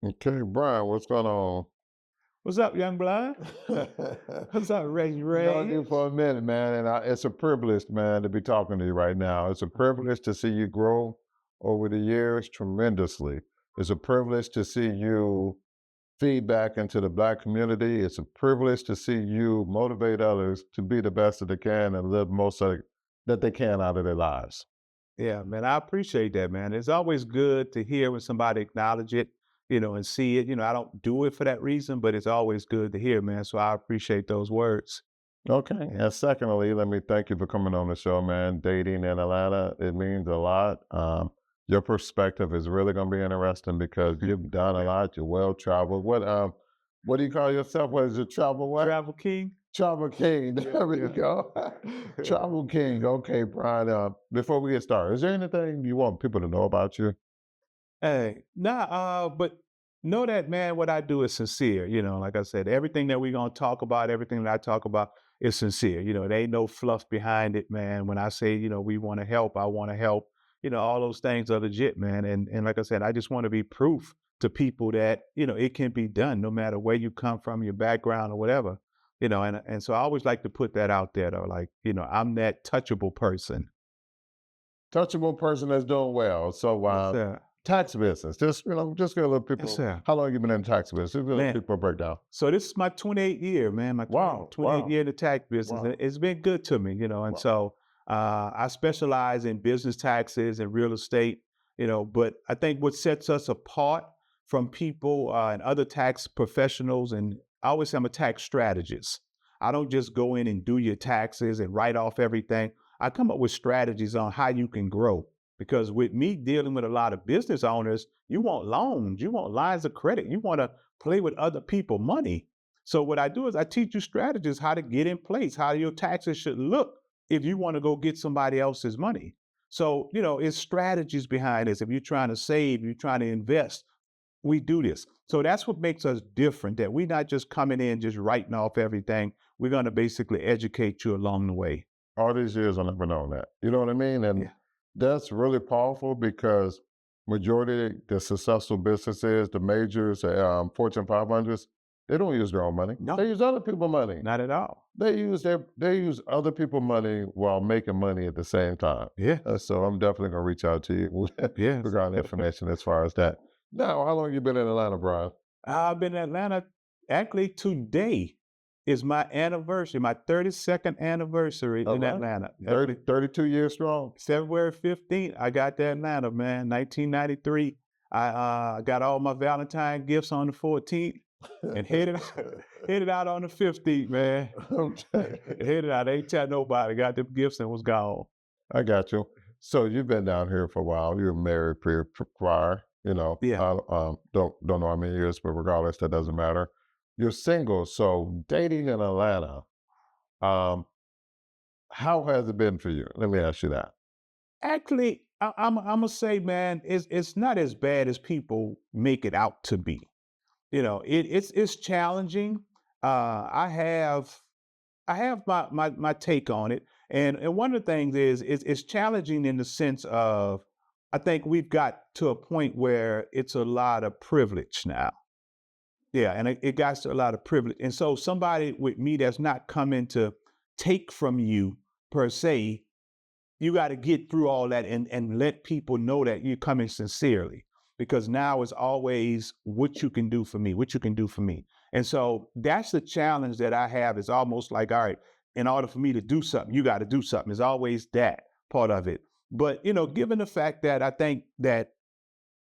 Okay, Brian, what's going on? What's up, young blood? What's up, Reggie Known you Reyes? for a minute, man, and it's a privilege, man, to be talking to you right now. It's a privilege to see you grow over the years tremendously. It's a privilege to see you feed back into the Black community. It's a privilege to see you motivate others to be the best that they can and live most that they can out of their lives. Yeah, man, I appreciate that, man. It's always good to hear when somebody acknowledge it, and see it. I don't do it for that reason, but it's always good to hear, man. So I appreciate those words. Okay. And secondly, let me thank you for coming on the show, man. Dating in Atlanta, it means a lot. Your perspective is really going to be interesting because you've done a lot. You're well traveled. What do you call yourself? What is it? Travel what? Travel King? Travel King. Yeah, There we yeah. go. Travel King. Okay, Brian. Before we get started, is there anything you want people to know about you? Hey, nah, but know that, man, what I do is sincere. Like I said, everything that we're gonna talk about, everything that I talk about is sincere. There ain't no fluff behind it, man. When I say, we want to help, I want to help. All those things are legit, man. And like I said, I just want to be proof to people that, it can be done no matter where you come from, your background or whatever. And so I always like to put that out there though. Like, I'm that touchable person. Touchable person that's doing well. So, Yes, sir. tax business. Just give a little Yes, people. sir. How long you been in tax business? Just give a little Man, people a breakdown. so this is my 28th year, man. My 20 Wow, 28th wow, year in the tax business. And wow, it's been good to me, And wow. so I specialize in business taxes and real estate, But I think what sets us apart from people and other tax professionals, and I always say I'm a tax strategist. I don't just go in and do your taxes and write off everything. I come up with strategies on how you can grow. Because with me dealing with a lot of business owners, you want loans, you want lines of credit, you want to play with other people money. So what I do is I teach you strategies how to get in place, how your taxes should look if you want to go get somebody else's money. So, it's strategies behind this. If you're trying to save, you're trying to invest, we do this. So that's what makes us different, that we're not just coming in just writing off everything. We're going to basically educate you along the way. All these years, I never known that. You know what I mean? And Yeah. that's really powerful because majority of the successful businesses, the majors, Fortune 500s, they don't use their own money. They No, use other people's money. not at all. They use other people's money while making money at the same time. Yeah. So I'm definitely gonna reach out to you Yes. regarding information as far as that. Now, how long you been in Atlanta, Brian? I've been in Atlanta. Actually, today is my anniversary, my 32nd anniversary All in right. Atlanta. 32 years strong. February 15th, I got to Atlanta, man. 1993. I got all my Valentine gifts on the 14th and headed out on the 15th, man. Okay. Headed out. Ain't tell nobody. Got them gifts and was gone. I got you. So you've been down here for a while. You're married prior, Yeah. don't know how many years, but regardless, that doesn't matter. You're single, so dating in Atlanta, um, how has it been for you? Let me ask you that. Actually, I'm gonna say, man, it's not as bad as people make it out to be. It's challenging. I have my take on it, and one of the things is it's challenging in the sense of I think we've got to a point where it's a lot of privilege now. Yeah, and it got to a lot of privilege, and so somebody with me that's not coming to take from you per se, you got to get through all that and let people know that you're coming sincerely, because now it's always what you can do for me, what you can do for me. And so that's the challenge that I have. Is almost like, all right, in order for me to do something, you got to do something. It's always that part of it. But given the fact that I think that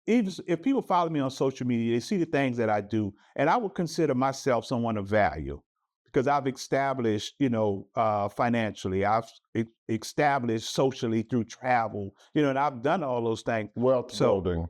even if people follow me on social media, they see the things that I do, and I would consider myself someone of value because I've established, financially, I've established socially through travel, and I've done all those things. Wealth So building.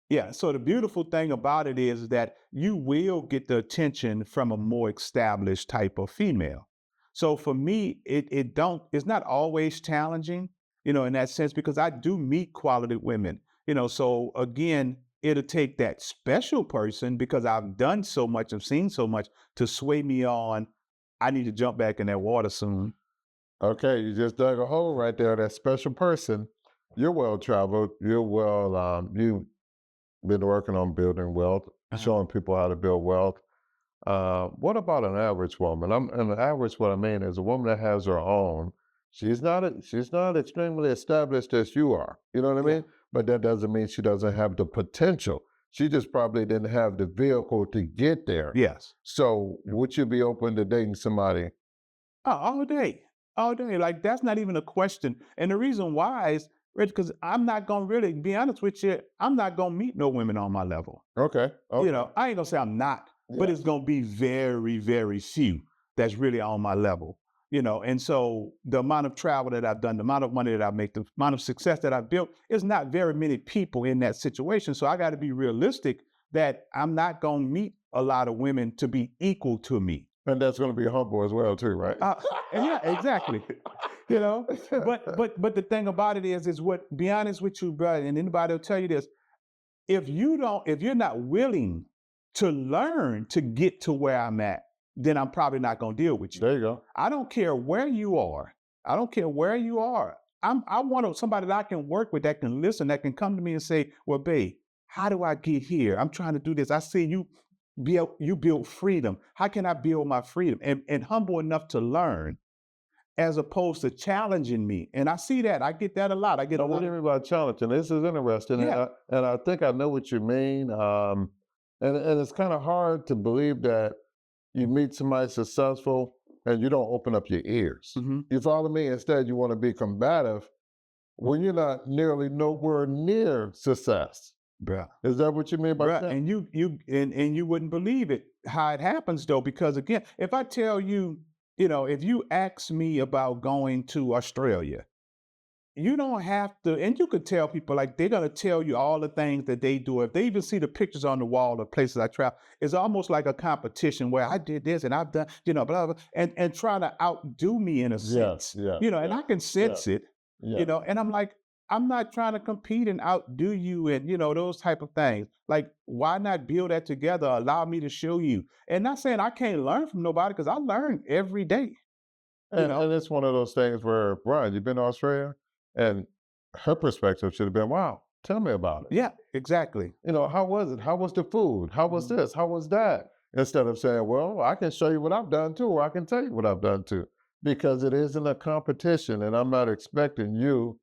yeah, so the beautiful thing about it is that you will get the attention from a more established type of female. So for me, it's not always challenging, in that sense, because I do meet quality women, So again, it'll take that special person because I've done so much, I've seen so much to sway me on. I need to jump back in that water soon. Okay, you just dug a hole right there. That special person. You're well traveled. You're well. been working on building wealth, Uh-huh. showing people how to build wealth. What about an average woman? And an average, what I mean is a woman that has her own. She's not extremely established as you are. You know what I Yeah. mean? But that doesn't mean she doesn't have the potential. She just probably didn't have the vehicle to get there. Yes. So would you be open to dating somebody? Oh, all day, all day. Like that's not even a question. And the reason why is, Rich, because I'm not gonna really be honest with you. I'm not gonna meet no women on my level. Okay. Okay. I ain't gonna say I'm not, but it's Yes. gonna be very, very few that's really on my level. And so the amount of travel that I've done, the amount of money that I make, the amount of success that I've built, is not very many people in that situation. So I got to be realistic that I'm not gonna meet a lot of women to be equal to me. And that's going to be humble as well, too, right? And yeah, exactly. you know, but the thing about it is what, be honest with you, brother, and anybody will tell you this: if you're not willing to learn to get to where I'm at, then I'm probably not going to deal with you. There you go. I don't care where you are. I don't care where you are. I want somebody that I can work with, that can listen, that can come to me and say, "Well, babe, how do I get here? I'm trying to do this. I see you build freedom. How can I build my freedom?" And humble enough to learn, as opposed to challenging me. And I see that. I get that a lot. I get a What lot. do you mean by challenging? This is interesting, Yeah. and I think I know what you mean. And it's kind of hard to believe that you meet somebody successful and you don't open up your ears. hmm You follow me? Instead, you want to be combative when you're not nearly nowhere near success. Bruh. Is that what you mean by Bruh, that? and you wouldn't believe it how it happens though, because again, if I tell you, if you ask me about going to Australia, you don't have to, and you could tell people, like, they're gonna tell you all the things that they do. If they even see the pictures on the wall of places I travel, it's almost like a competition where I did this and I've done, blah blah, and try to outdo me in a Yes, sense. yes, And yes, I can yes, sense it, yes. and I'm like, I'm not trying to compete and outdo you and those type of things. Like, why not build that together? Allow me to show you. And not saying I can't learn from nobody, because I learn every day, you know. And it's one of those things where, Brian, you've been to Australia, and her perspective should have been, wow, tell me about it. Yeah, exactly. How was it? How was the food? How was this? How was that? Instead of saying, well, I can show you what I've done too, or I can tell you what I've done too, because it isn't a competition. And I'm not expecting you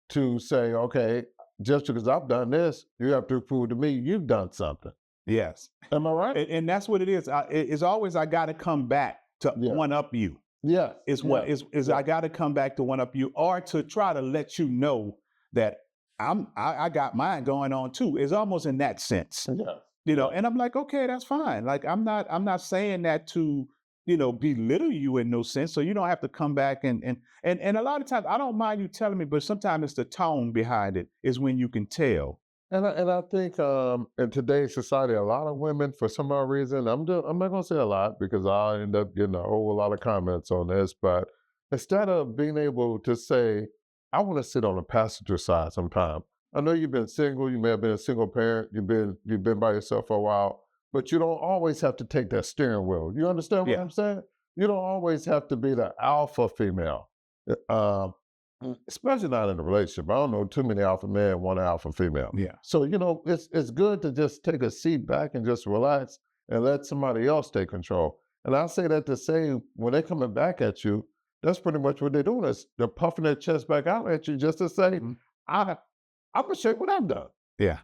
to say, okay, just because I've done this, you have to prove to me you've done something. Yes. Am I right? And that's what it is. It's always, I got to come back to Yeah. one up you. Yes. Is what Yes. is I got to come back to one up you, or to try to let you know that I got mine going on too. It's almost in that sense, Yes. Yes. And I'm like, okay, that's fine. Like, I'm not saying that to belittle you in no sense. So you don't have to come back and a lot of times I don't mind you telling me, but sometimes it's the tone behind it is when you can tell. And I think in today's society, a lot of women, for some odd reason, I'm not gonna say a lot because I end up getting a whole lot of comments on this, but instead of being able to say, I want to sit on the passenger side sometime. I know you've been single, you may have been a single parent, you've been by yourself for a while, but you don't always have to take that steering wheel. You understand what Yeah. I'm saying? You don't always have to be the alpha female. Uh, Especially not in a relationship. I don't know too many alpha men, one alpha female. Yeah. So, it's good to just take a seat back and just relax and let somebody else take control. And I say that to say when they're coming back at you, that's pretty much what they're doing is they're puffing their chest back out at you just to say, Mhm. I I'm gonna show you what I've done. Yeah.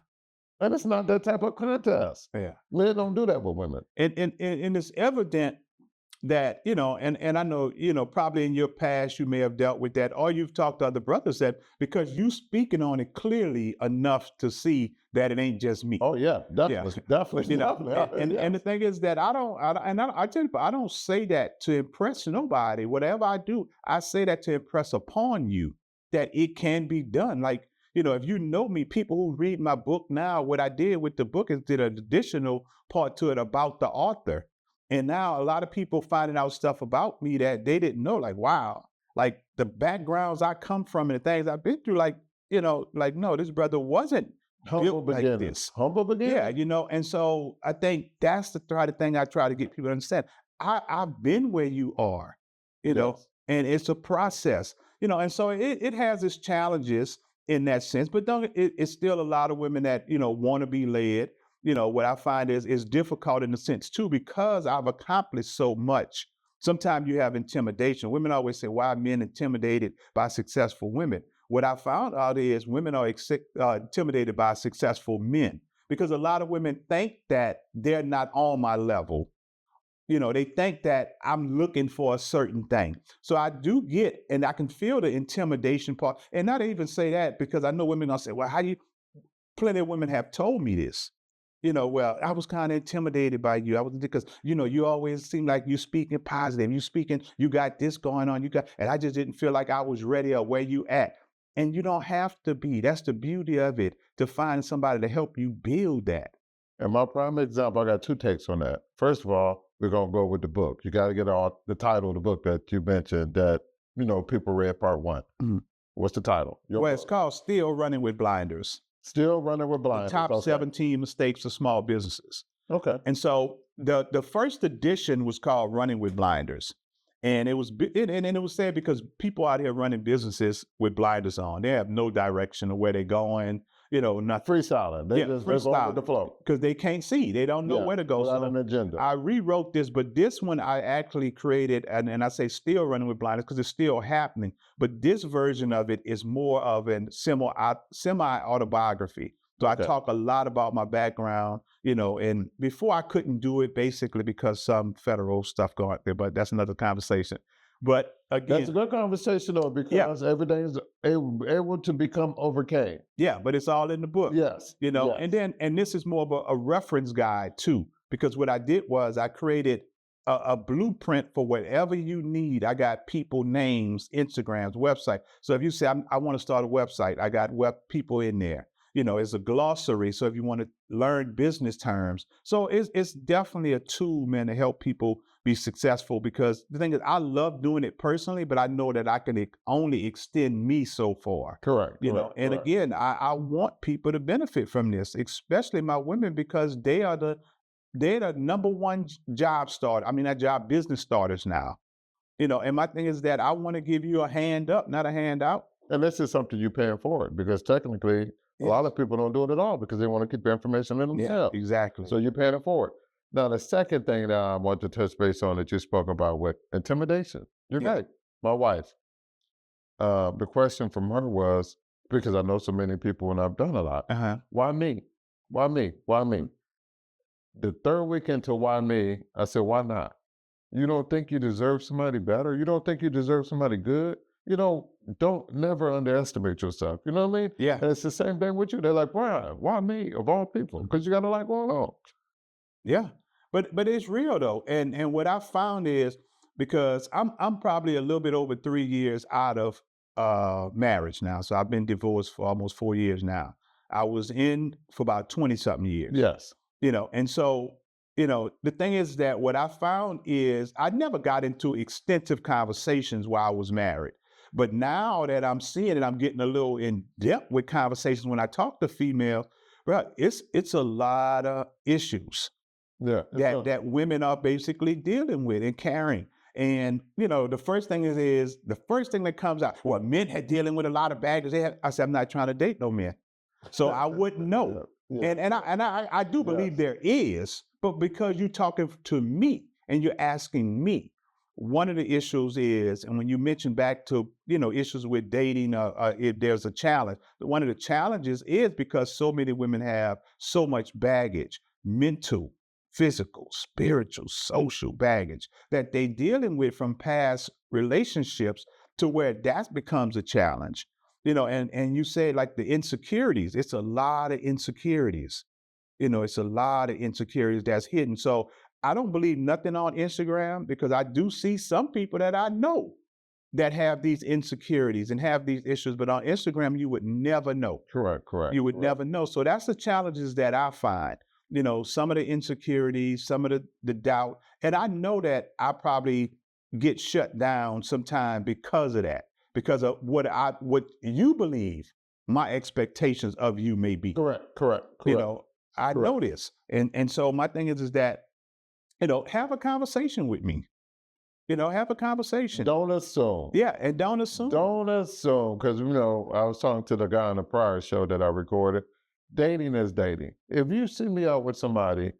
And it's not that type of contest. Yeah. Men don't do that with women. And it's evident that and I know probably in your past you may have dealt with that, or you've talked to other brothers, that because you speaking on it clearly enough to see that it ain't just me. Oh yeah, Yeah. definitely, definitely, you know definitely. and the Yes. thing is that I tell you, I don't say that to impress nobody. Whatever I do, I say that to impress upon you that it can be done. Like, if you know me, people who read my book now, what I did with the book is did an additional part to it about the author. And now a lot of people finding out stuff about me that they didn't know, like, wow, like the backgrounds I come from and the things I've been through, like, like, no, this brother wasn't Humble built like beginnings. this. Humble Yeah, beginnings. and so I think that's the kind of thing I try to get people to understand. I've been where you are, Yes. and it's a process, and so it has its challenges, in that sense, but don't it's still a lot of women that, want to be led. What I find is difficult in the sense too, because I've accomplished so much. Sometimes you have intimidation. Women always say, why are men intimidated by successful women? What I found out is women are intimidated by successful men because a lot of women think that they're not on my level. They think that I'm looking for a certain thing. So I do get, and I can feel the intimidation part. And not even say that because I know women gonna say, well, how you, plenty of women have told me this. Well, I was kind of intimidated by you. I was because, you always seem like you speaking positive. You speaking, you got this going on. And I just didn't feel like I was ready or where you at. And you don't have to be. That's the beauty of it, to find somebody to help you build that. And my prime example, I got two takes on that. First of all, we're gonna go with the book. You got to get all the title of the book that you mentioned that people read part one. Mhm. What's the title? Your Well, it's book. called Still Running with Blinders. Still Running with The Blinders. top Okay. 17 mistakes of small businesses. Okay. And so the first edition was called Running with Blinders. And it was and it was said because people out here running businesses with blinders on. They have no direction of where they're going, nothing. Freestyling. They're going with the flow. Because they can't see. They don't know Yeah, where to go. without So an agenda. I rewrote this, but this one I actually created, and I say still running with blinders because it's still happening. But this version of it is more of an semi-autobiography. So Okay. I talk a lot about my background, and before I couldn't do it basically because some federal stuff going out there, but that's another conversation. But That's a again, good conversation though, because everything is able to become overcame. yeah, but it's all in the book. Yes. And Yes. and this is more of a reference guide too, because what I did was I created a blueprint for whatever you need. I got people names, Instagrams, website. So if you say I want to start a website, I got web people in there. It's a glossary. So if you want to learn business terms, so it's definitely a tool, man, to help people be successful. Because the thing is, I love doing it personally, but I know that I can only extend me so far. Correct. And correct. again, I want people to benefit from this, especially my women, because they're the number one job starter. I mean, that job business starters now. And my thing is that I want to give you a hand up, not a handout. And this is something you're paying for it because technically a lot of people don't do it at all because they want to keep their information in Yeah, themselves. exactly. So you're paying it forward. Now, the second thing that I want to touch base on that you spoke about with intimidation. You're Yeah. right. My wife, the question from her was, because I know so many people and I've done a lot, Uh-huh. why me? Why me? Why me? The third week into why me, I said, why not? You don't think you deserve somebody better? You don't think you deserve somebody good? Don't never underestimate yourself. You know what I mean? Yeah. And it's the same thing with you. They're like, why? Why me of all people? Because you got a lot going on. Yeah. But it's real though. And what I found is because I'm probably a little bit over 3 years out of marriage now. So I've been divorced for almost 4 years now. I was in for about 20 something years. Yes. And so, the thing is that what I found is I never got into extensive conversations while I was married. But now that I'm seeing it, I'm getting a little in depth with conversations when I talk to females, bro, it's a lot of issues Yeah. that women are basically dealing with and carrying. And the first thing is the first thing that comes out, well, men are dealing with a lot of baggage. I said, I'm not trying to date no men. So I wouldn't know. Yeah. And I do believe Yes. there is, but because you're talking to me and you're asking me, one of the issues is, and when you mention back to issues with dating, if there's a challenge, one of the challenges is because so many women have so much baggage, mental, physical, spiritual, social baggage that they dealing with from past relationships to where that becomes a challenge. And you say like the insecurities, it's a lot of insecurities. It's a lot of insecurities that's hidden. So I don't believe nothing on Instagram because I do see some people that I know that have these insecurities and have these issues, but on Instagram, you would never know. Correct. You would never know. So that's the challenges that I find. Some of the insecurities, some of the doubt. And I know that I probably get shut down sometime because of that, because of what you believe my expectations of you may be. Correct. I know this. And so my thing is that, have a conversation with me. Have a conversation. Don't assume. Yeah, and don't assume. Don't assume, because I was talking to the guy on the prior show that I recorded. Dating is dating. If you see me out with somebody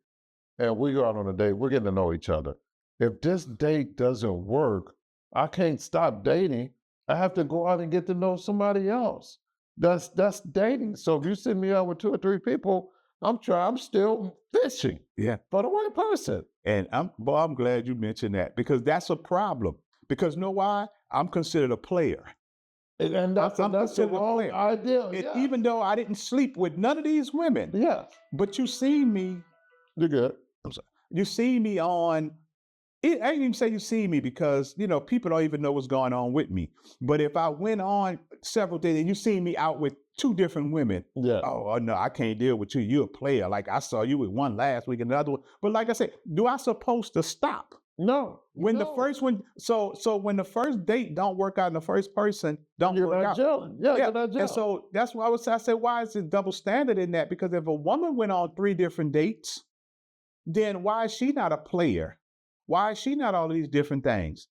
and we go out on a date, we're getting to know each other. If this date doesn't work, I can't stop dating. I have to go out and get to know somebody else. That's dating. So if you see me out with 2 or 3 people, I'm still fishing Yeah. for the right person. And I'm glad you mentioned that because that's a problem. Because you know why? I'm considered a player. And that's I'm the considered a wrong player. idea. And Yeah. even though I didn't sleep with none of these women, Yes. but you seen me, You're good. you see me on I didn't even say you see me because people don't even know what's going on with me. But if I went on several days and you see me out with 2 different women, Yeah. oh no, I can't deal with you. You're a player. Like I saw you with one last week and another one. But like I said, do I supposed to stop? No. When the No. first one, so when the first date don't work out and the first person don't You're work not out. gelling. Yeah, you're not And gelling. so that's why I said, why is it double standard in that? Because if a woman went on 3 different dates, then why is she not a player? Why is she not all of these different things?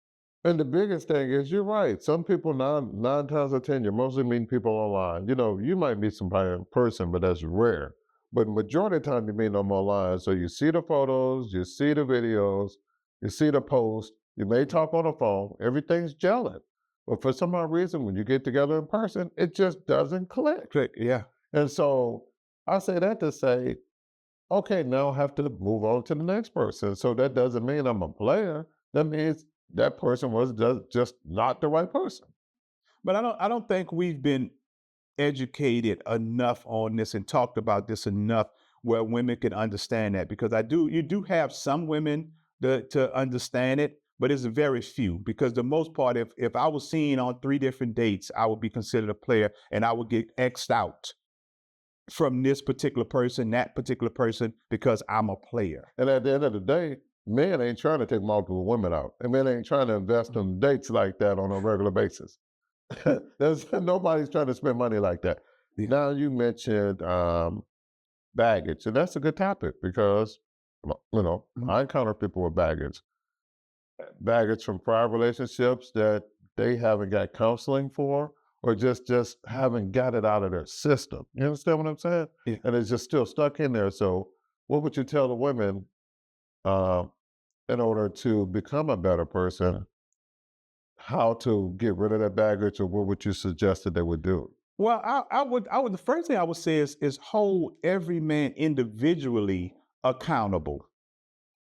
And the biggest thing is, you're right. Some people, nine times out of 10, you're mostly meeting people online. You might meet somebody in person, but that's rare. But majority of the time, you meet them online. So you see the photos, you see the videos, you see the posts. You may talk on the phone. Everything's gelling. But for some odd reason, when you get together in person, it just doesn't click. Click, yeah. And so I say that to say, okay, now I have to move on to the next person. So that doesn't mean I'm a player. That means that person was just not the right person. But I don't think we've been educated enough on this and talked about this enough where women can understand that because you do have some women to understand it, but it's very few because the most part, if I was seen on 3 different dates, I would be considered a player and I would get X'd out from this particular person, that particular person, because I'm a player. And at the end of the day, men ain't trying to take multiple women out. And men ain't trying to invest in dates like that on a regular basis. Nobody's trying to spend money like that. Yeah. Now you mentioned baggage, and that's a good topic because I encounter people with baggage from prior relationships that they haven't got counseling for, or just haven't got it out of their system. You understand what I'm saying? Yeah. And it's just still stuck in there. So, what would you tell the women uh, in order to become a better person? How to get rid of that baggage, or what would you suggest that they would do? Well, I would. The first thing I would say is hold every man individually accountable.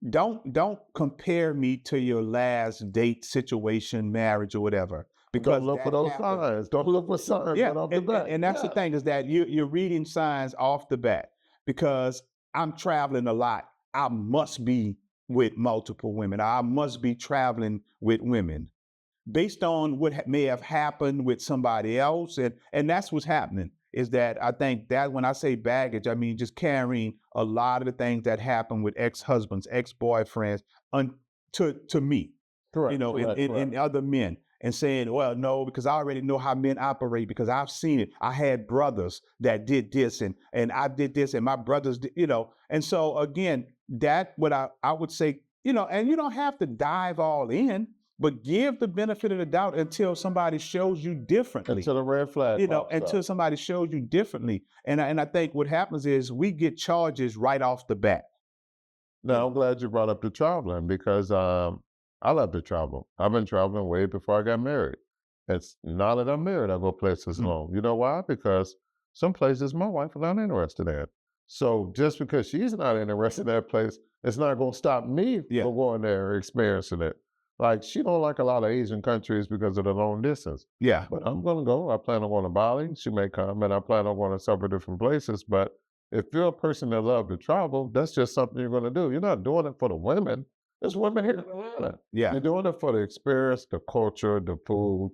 Don't compare me to your last date situation, marriage, or whatever, because Don't look for that those happens. signs. Don't look for signs Yeah, right off the bat. and that's the Yeah. thing is that you're reading signs off the bat because I'm traveling a lot. I must be with multiple women. I must be traveling with women based on what may have happened with somebody else, and that's what's happening. Is that I think that when I say baggage, I mean just carrying a lot of the things that happen with ex-husbands, ex-boyfriends, to me, Correct. Correct. in Correct. other men and saying, well, no, because I already know how men operate because I've seen it. I had brothers that did this and I did this and my brothers did. And so again, that what I would say, and you don't have to dive all in, but give the benefit of the doubt until somebody shows you differently. Until the red flag pops Until up. somebody shows you differently. And I think what happens is we get charges right off the bat. Now, I'm glad you brought up the traveling because I love to travel. I've been traveling way before I got married. It's now that I'm married, I go places Mm. alone. You know why? Because some places my wife is not interested in. So just because she's not interested in that place, it's not going to stop me Yeah. from going there and experiencing it. Like she don't like a lot of Asian countries because of the long distance. Yeah. But I'm going to go. I plan on going to Bali. She may come, and I plan on going to several different places. But if you're a person that loves to travel, that's just something you're going to do. You're not doing it for the women. There's women here in Atlanta. Yeah. You're doing it for the experience, the culture, the food.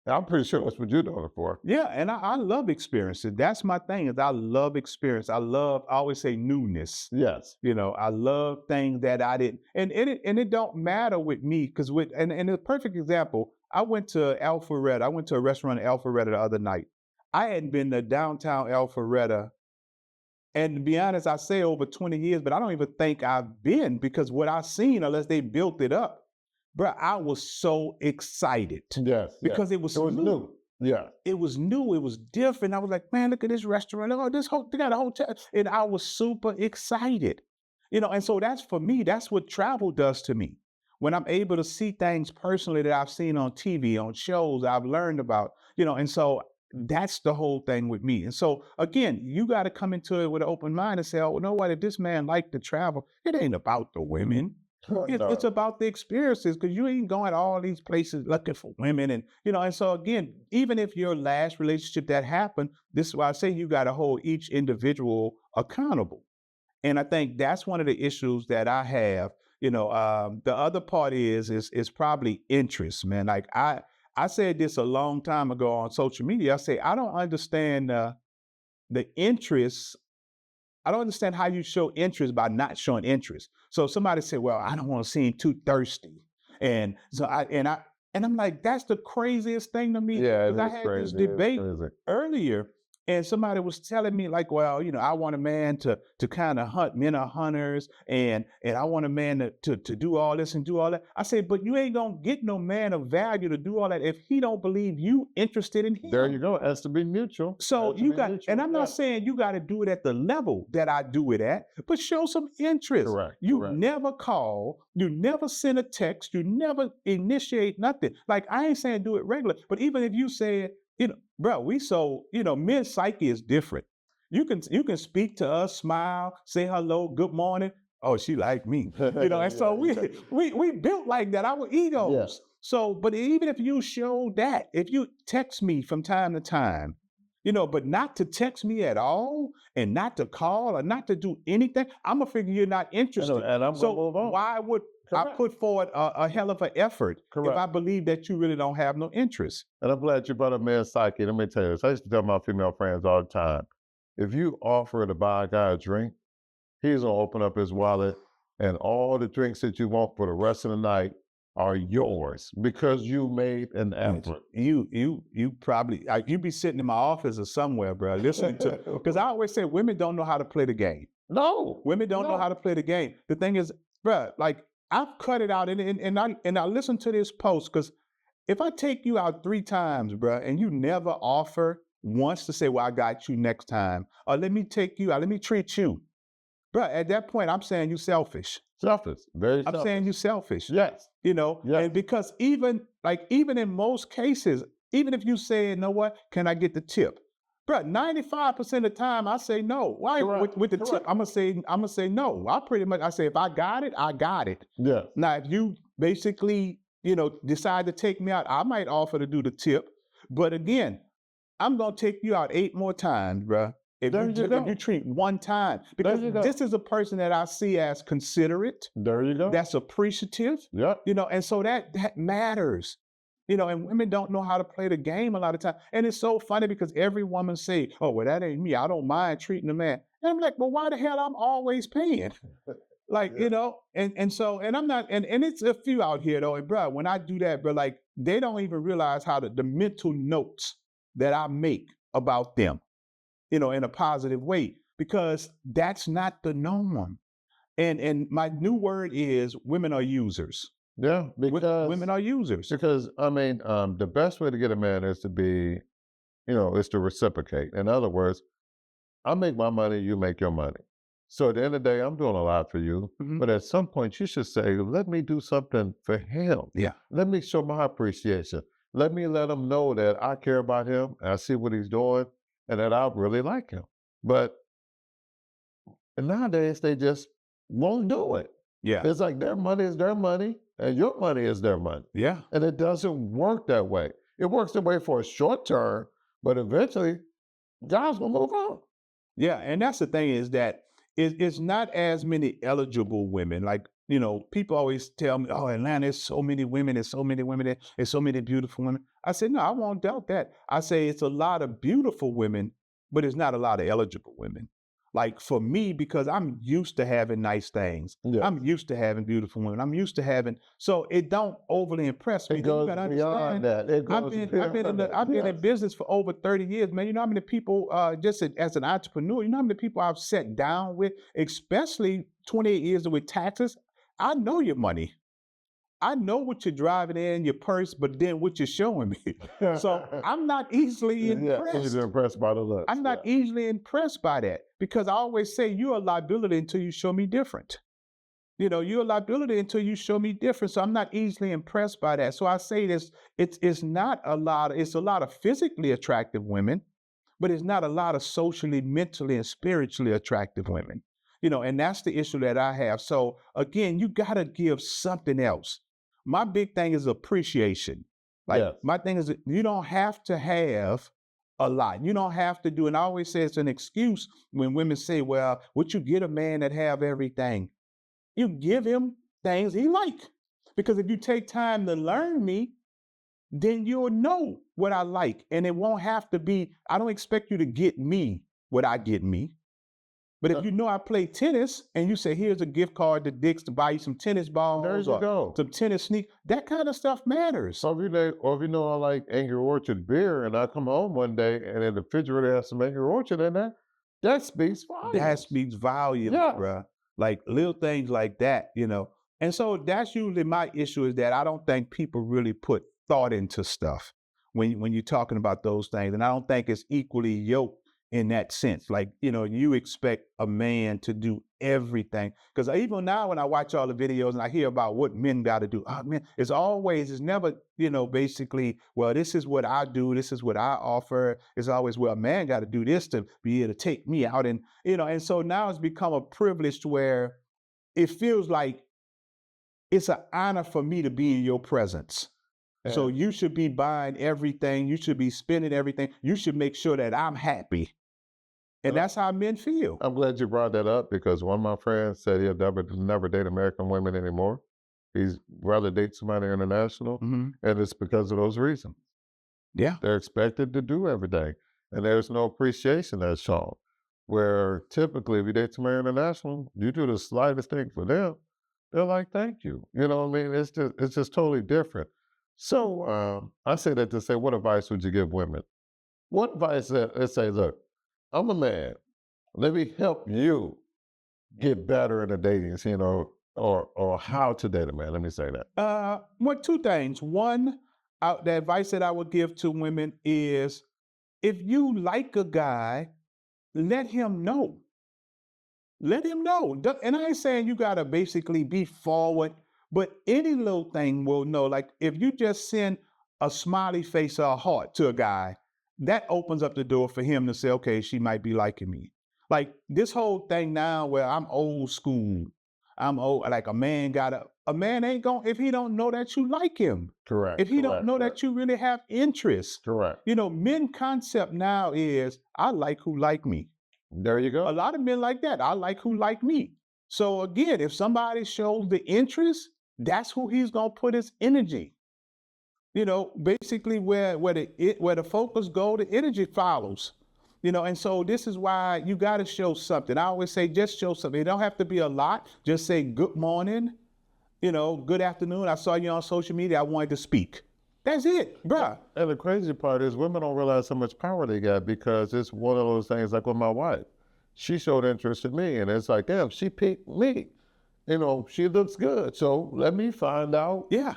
I'm pretty sure that's what you're doing it for. Yeah, and I love experiences. That's my thing. Is I love experience. I always say newness. Yes. I love things that I didn't, and it don't matter with me because and a perfect example. I went to Alpharetta. I went to a restaurant in Alpharetta the other night. I hadn't been to downtown Alpharetta, and to be honest, I say over 20 years, but I don't even think I've been because what I've seen, unless they built it up. bro, I was so excited Yes, yes. because it was It was new. new. Yeah. It was new. It was different. I was like, man, look at this restaurant. Oh, they got a hotel. And I was super excited. And so that's for me, that's what travel does to me. When I'm able to see things personally that I've seen on TV, on shows I've learned about, and so that's the whole thing with me. And so again, you got to come into it with an open mind and say, oh, you know what? If this man liked to travel, it ain't about the women. It's No. about the experiences because you ain't going to all these places looking for women. And so again, even if your last relationship that happened, this is why I say you got to hold each individual accountable. And I think that's one of the issues that I have. The other part is probably interest, man. Like I said this a long time ago on social media. I say I don't understand the interest. I don't understand how you show interest by not showing interest. So somebody said, "Well, I don't want to seem too thirsty," and so I'm like, that's the craziest thing to me Yeah, it because I is had this crazy. It's debate crazy. earlier, and somebody was telling me like, "Well, I want a man to kind of hunt. Men are hunters, and I want a man to do all this and do all that." I said, "But you ain't gonna get no man of value to do all that if he don't believe you interested in There him." you go. It has to be mutual. So Has to you be got, and mutual. I'm Yeah. not saying you got to do it at the level that I do it at, but show some interest. Correct. You Correct. never call, you never send a text, you never initiate nothing. Like I ain't saying do it regular, but even if you said, bro, men's psyche is different. You can speak to us, smile, say hello, good morning. Oh, she like me, and so we Yeah. we built like that. Our Yeah. egos. So, but even if you show that, if you text me from time to time, but not to text me at all and not to call or not to do anything, I'm gonna figure you're not interested. And I'm gonna So move on. why would I Correct. put forward a hell of an effort if I Correct. believe that you really don't have no interest? And I'm glad you brought up men's psyche. Let me tell you this. I used to tell my female friends all the time, if you offer to buy a guy a drink, he's gonna open up his wallet and all the drinks that you want for the rest of the night are yours because you made an Yes. effort. You probably you be sitting in my office or somewhere, bro, listening to because I always say women don't know how to play the game. No, Women don't know how no. to play the game. The thing is, bruh, like I've cut it out and I listen to this post because if I take you out 3 times, bruh, and you never offer once to say, well, I got you next time, or let me take you out, let me treat you. Bruh, at that point, I'm saying you selfish. Selfish. Very I'm saying you selfish. selfish. Yes. Yes. And because even in most cases, even if you say, you know what, can I get the tip? Bro, 95% of the time I say no. Why Correct. with the tip? Correct. I'm gonna say no. I pretty much I say if I got it, I got it. Yes. Now if you basically, decide to take me out, I might offer to do the tip. But again, I'm gonna take you out 8 more times, bro. There you If go. you treat one time, because you go. this is a person that I see as considerate, There you go. that's appreciative, Yep. and so that matters. And women don't know how to play the game a lot of time. And it's so funny because every woman say, "Oh, well, that ain't me. I don't mind treating a man." And I'm like, "Well, why the hell I'm always paying?" Like, Yeah. and I'm not, and it's a few out here though. And bro, when I do that, bro, like they don't even realize how the mental notes that I make about them, in a positive way, because that's not the norm. And my new word is women are users. Yeah. Women are users. Because I mean, the best way to get a man is to be, is to reciprocate. In other words, I make my money, you make your money. So at the end of the day, I'm doing a lot for you. Mhm. But at some point, you should say, let me do something for him. Yeah. Let me show my appreciation. Let him know that I care about him and I see what he's doing and that I really like him. But nowadays, they just won't do it. Yeah. It's like their money is their money and your money is their money. Yeah. And it doesn't work that way. It works that way for a short term, but eventually, guys will move on. Yeah. And that's the thing is that it's not as many eligible women. Like, people always tell me, oh, Atlanta, there's so many women, there's so many women, there's so many beautiful women. I said, no, I won't doubt that. I say it's a lot of beautiful women, but it's not a lot of eligible women. Like for me, because I'm used to having nice things. Yeah. I'm used to having beautiful women. I'm used to having, so it don't overly impress me. It You goes gotta beyond understand, that. It I've goes been beyond that. I've been Yes. in business for over 30 years, man. You know how many people just as an entrepreneur, you know how many people I've sat down with, especially 28 years with taxes. I know your money. I know what you're driving in your purse, but then what you're showing me. So I'm not easily Yeah, impressed. easily impressed by the looks. I'm not easily impressed by that because I always say you're a liability until you show me different. You're a liability until you show me different. So I'm not easily impressed by that. So I say this, it's not a lot, it's a lot of physically attractive women, but it's not a lot of socially, mentally, and spiritually attractive women. And that's the issue that I have. So again, you gotta give something else. My big thing is appreciation. Like Yes. my thing is that you don't have to have a lot. You don't have to do, and I always say it's an excuse when women say, well, would you get a man that have everything? You give him things he like. Because if you take time to learn me, then you'll know what I like. And it won't have to be, I don't expect you to get me what I get me. But if Uh, you know I play tennis and you say, here's a gift card to Dick's to buy you some tennis There balls you or go. some tennis sneakers, that kind of stuff matters. Or if you know I like Angry Orchard beer, and I come home one day and in the refrigerator has some Angry Orchard in there, that speaks That volumes. speaks volumes, Yes. bruh. Like little things like that. And so that's usually my issue is that I don't think people really put thought into stuff when you're talking about those things. And I don't think it's equally yoked in that sense. Like, you expect a man to do everything. Because even now when I watch all the videos and I hear about what men got to do, oh man, it's never, basically, well, this is what I do, this is what I offer. It's always, well, a man got to do this to be able to take me out. And so now it's become a privilege to where it feels like it's an honor for me to be in your presence. So And you should be buying everything. You should be spending everything. You should make sure that I'm happy. And and that's how men feel. I'm glad you brought that up because one of my friends said he'll never date American women anymore. He's rather date somebody international, Mhm. and it's because of those reasons. Yeah. They're expected to do everything, and there's no appreciation that's shown. Where typically, if you date somebody international, you do the slightest thing for them, they're like, "Thank you." You know what I mean? It's just totally different. So I say that to say, what advice would you give women? What advice? Let's say, look, I'm a man. Let me help you get better in the dating scene, or how to date a man. Let me say that. Well, two things. One, the advice that I would give to women is if you like a guy, let him know. Let him know. And I ain't saying you gotta basically be forward, but any little thing will know. Like if you just send a smiley face or a heart to a guy, that opens up the door for him to say, okay, she might be liking me. Like this whole thing now where I'm old school. I'm old, like a man ain't going if he don't know that you like him. Correct. If he don't Correct. know Correct. that you really have interest. Correct. Men concept now is I like who like me. There you A go. lot of men like that. I like who like me. So again, if somebody shows the interest, that's who he's gonna put his energy. Basically where the focus go, the energy follows. And so this is why you got to show something. I always say just show something. It don't have to be a lot. Just say good morning, good afternoon. I saw you on social media. I wanted to speak. That's it, bruh. And the crazy part is women don't realize how much power they got because it's one of those things like with my wife. She showed interest in me, and it's like, damn, she picked me. She looks good. So let me find out, Yeah.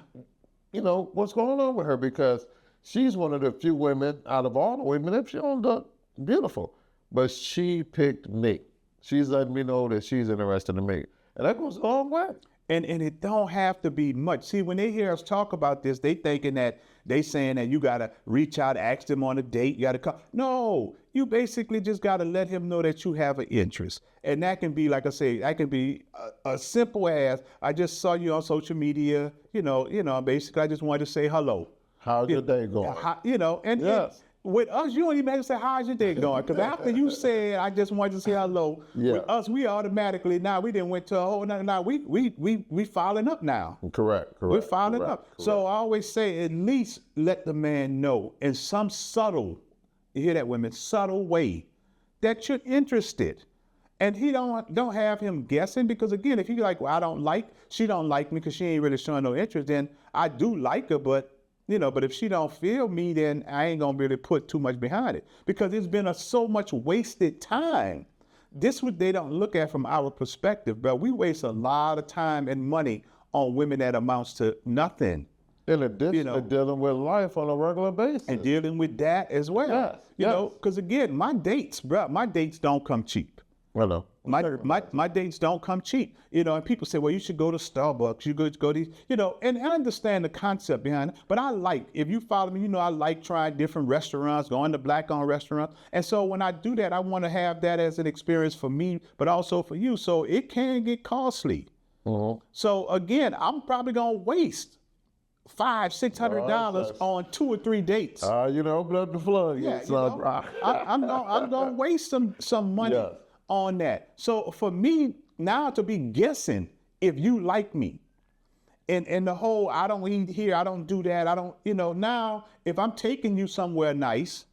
what's going on with her because she's one of the few women out of all the women, if she don't look beautiful, but she picked me. She's letting me know that she's interested in me. And that goes a long way. And it don't have to be much. See, when they hear us talk about this, they saying that you gotta reach out, ask them on a date, you gotta come. No, you basically just gotta let him know that you have an interest. And that can be, like I say, that can be a simple as, I just saw you on social media, basically I just wanted to say hello. How's your day going? And Yes. with us, you don't even have to say, how's your day going? Because after you said, I just wanted to say hello, Yeah. with us, we automatically, now we didn't went to a whole nother, now we following up now. Correct. We're following up. So I always say, at least let the man know in some subtle, you hear that, women, subtle way that you're interested. And he don't have him guessing, because again, if he's like, well, she don't like me because she ain't really showing no interest, then I do like her, but if she don't feel me, then I ain't gonna really put too much behind it, because there's been so much wasted time. This what they don't look at from our perspective, bro. We waste a lot of time and money on women that amounts to nothing. In addition know, to dealing with life on a regular basis. And dealing with that as well. Yes, You yes. know, because again, my dates don't come cheap. Hello. My dates don't come cheap, you know, and people say, well, you should go to Starbucks, you go to these, you know, and I understand the concept behind it, but if you follow me, you know, I like trying different restaurants, going to Black-owned restaurants. And so when I do that, I want to have that as an experience for me, but also for you. So it can get costly. So again, I'm probably going to waste $500-$600 on 2 or 3 dates. You know, open up the flood. Yeah, you know, I'm going to waste some money. Yeah. On that. So for me now to be guessing if you like me and the whole, I don't eat here, I don't do that, I don't, you know, now if I'm taking you somewhere nice,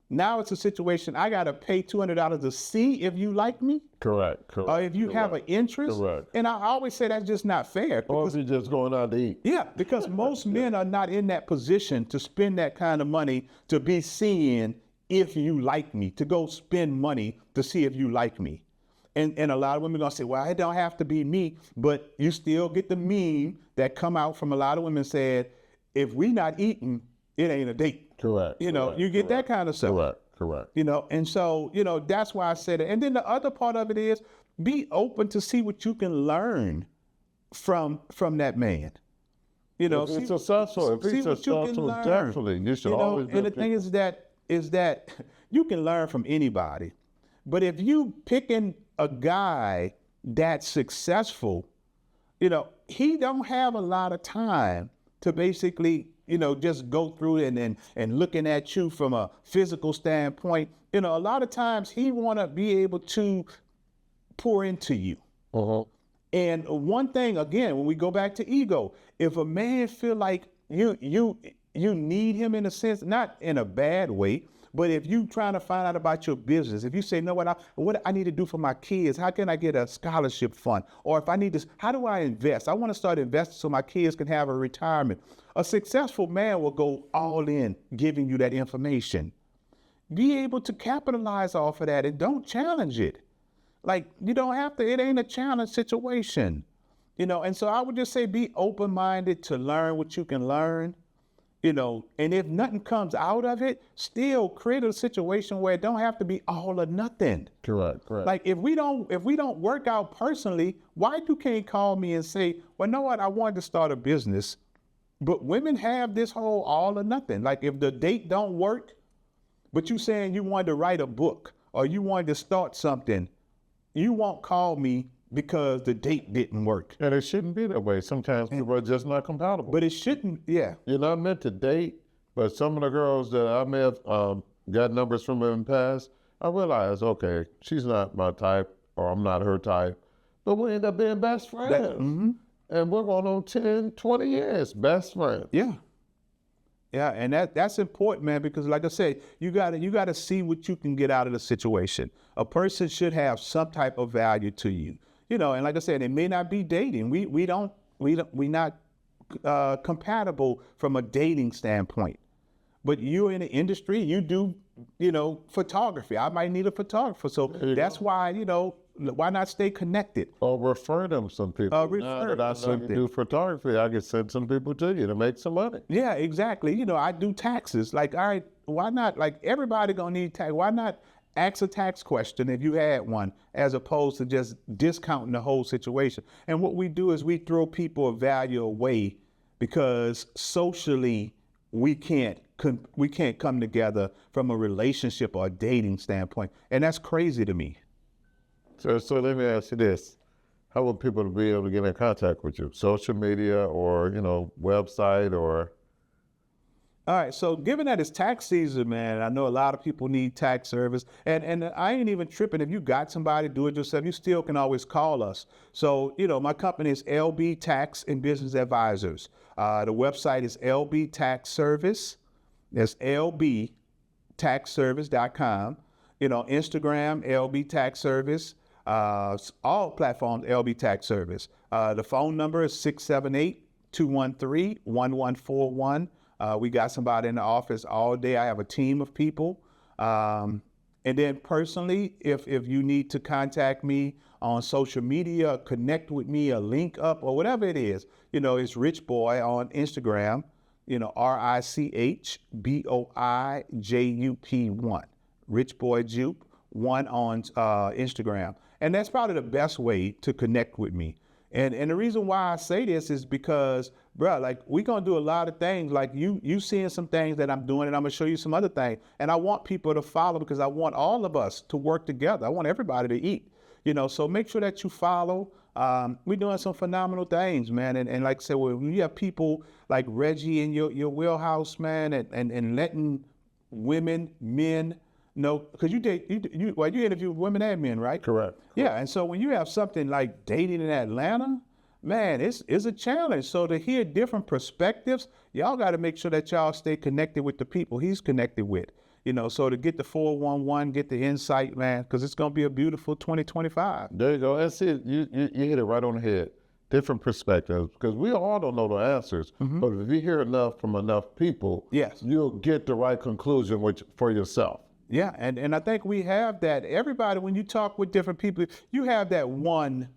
now it's a situation I got to pay $200 to see if you like me. Correct. Or if you have an interest. Correct. And I always say that's just not fair. Or if you're just going out to eat. Yeah, because most men are not in that position to spend that kind of money to be seeing if you like me, to go spend money to see if you like me. And a lot of women are gonna say, well, it don't have to be me, but you still get the meme that come out from a lot of women said, if we not eating, it ain't a date. Correct. You know, you get that kind of stuff. Correct. You know, and so, you know, that's why I said it. And then the other part of it is be open to see what you can learn from that man. You know, If he's successful, definitely. You should always be. And the thing is that you can learn from anybody. But if you picking a guy that's successful, you know, he don't have a lot of time to basically, you know, just go through it and looking at you from a physical standpoint. You know, a lot of times he want to be able to pour into you. And one thing, again, when we go back to ego, if a man feel like you need him in a sense, not in a bad way, but if you trying to find out about your business, if you say, no, what I need to do for my kids, how can I get a scholarship fund? Or if I need this, how do I invest? I want to start investing so my kids can have a retirement. A successful man will go all in giving you that information. Be able to capitalize off of that and don't challenge it. Like, you don't have to, it ain't a challenge situation, you know? And so I would just say, be open-minded to learn what you can learn, you know, and if nothing comes out of it, still create a situation where it don't have to be all or nothing. Correct. Like if we don't work out personally, why you can't call me and say, well, know what, I wanted to start a business, but women have this whole all or nothing. Like if the date don't work, but you saying you wanted to write a book or you wanted to start something, you won't call me because the date didn't work. And it shouldn't be that way. Sometimes people are just not compatible. But it shouldn't, yeah. You're not meant to date, but some of the girls that I may have got numbers from in the past, I realized, okay, she's not my type or I'm not her type, but we end up being best friends. And we're going on 10, 20 years, best friends. Yeah. Yeah, and that's important, man, because like I said, you gotta see what you can get out of the situation. A person should have some type of value to you. You know, and like I said, it may not be dating. We not compatible from a dating standpoint. But you're in the industry, you do, you know, photography. I might need a photographer. So that's why, you know, why not stay connected? Or refer them some people. Now that I know you do photography, I can send some people to you to make some money. Yeah, exactly. You know, I do taxes. Like, all right, why not? Like, everybody gonna need tax. Why not ask a tax question if you had one, as opposed to just discounting the whole situation? And what we do is we throw people of value away because socially we can't come together from a relationship or a dating standpoint. And that's crazy to me. So let me ask you this. How will people be able to get in contact with you? Social media or, you know, website or? All right, so given that it's tax season, man, I know a lot of people need tax service, and I ain't even tripping. If you got somebody, do it yourself, you still can always call us. So, you know, my company is LB Tax and Business Advisors. The website is LB Tax Service. That's lbtaxservice.com. You know, Instagram, LB Tax Service. All platforms, LB Tax Service. The phone number is 678-213-1141. We got somebody in the office all day. I have a team of people. And then personally, if you need to contact me on social media, connect with me, a link up or whatever it is, it's Rich Boy on Instagram, RichBoyJup1, Rich Boy Jupe 1 on Instagram. And that's probably the best way to connect with me. And the reason why I say this is because, bro, like we gonna do a lot of things. Like you seeing some things that I'm doing, and I'm gonna show you some other things. And I want people to follow because I want all of us to work together. I want everybody to eat. So make sure that you follow. We're doing some phenomenal things, man. And like I said, when you have people like Reggie in your wheelhouse, man, and letting women, men know, because you interview women and men, right? Correct. Yeah, and so when you have something like dating in Atlanta, man, it's a challenge. So to hear different perspectives, y'all got to make sure that y'all stay connected with the people he's connected with. So to get the 411, get the insight, man, because it's going to be a beautiful 2025. There you go. That's it. You hit it right on the head. Different perspectives, because we all don't know the answers. But if you hear enough from enough people, Yes. you'll get the right conclusion for yourself. Yeah, and I think we have that. Everybody, when you talk with different people, you have that one.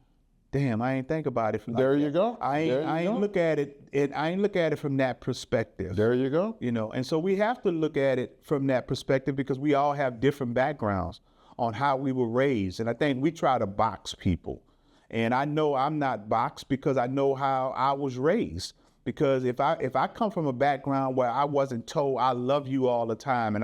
Damn, I ain't think about it. Like There you that. go. I ain't look at it. I ain't look at it from that perspective. There you go. And so we have to look at it from that perspective because we all have different backgrounds on how we were raised, and I think we try to box people. And I know I'm not boxed because I know how I was raised. Because if I come from a background where I wasn't told I love you all the time, and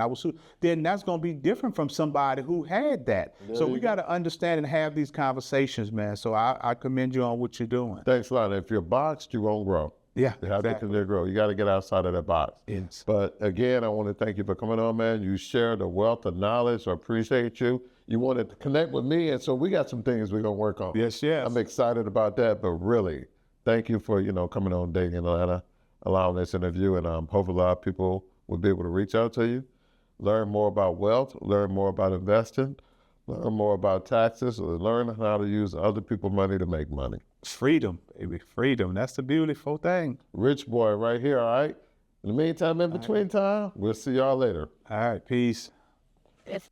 then that's going to be different from somebody who had that. So we got to understand and have these conversations, man. So I commend you on what you're doing. Thanks a lot. If you're boxed, you won't grow. Yeah, You have to continue to grow. You got to get outside of that box. Yes. But again, I want to thank you for coming on, man. You shared a wealth of knowledge. I appreciate you. You wanted to connect with me, and so we got some things we're going to work on. Yes. I'm excited about that, but really, thank you for, coming on Dating in Atlanta, allowing this interview, and hopefully a lot of people will be able to reach out to you, learn more about wealth, learn more about investing, learn more about taxes, or learn how to use other people's money to make money. Freedom, baby, freedom. That's the beautiful thing. Rich Boy right here, all right? In the meantime, in between time, we'll see y'all later. All right, peace.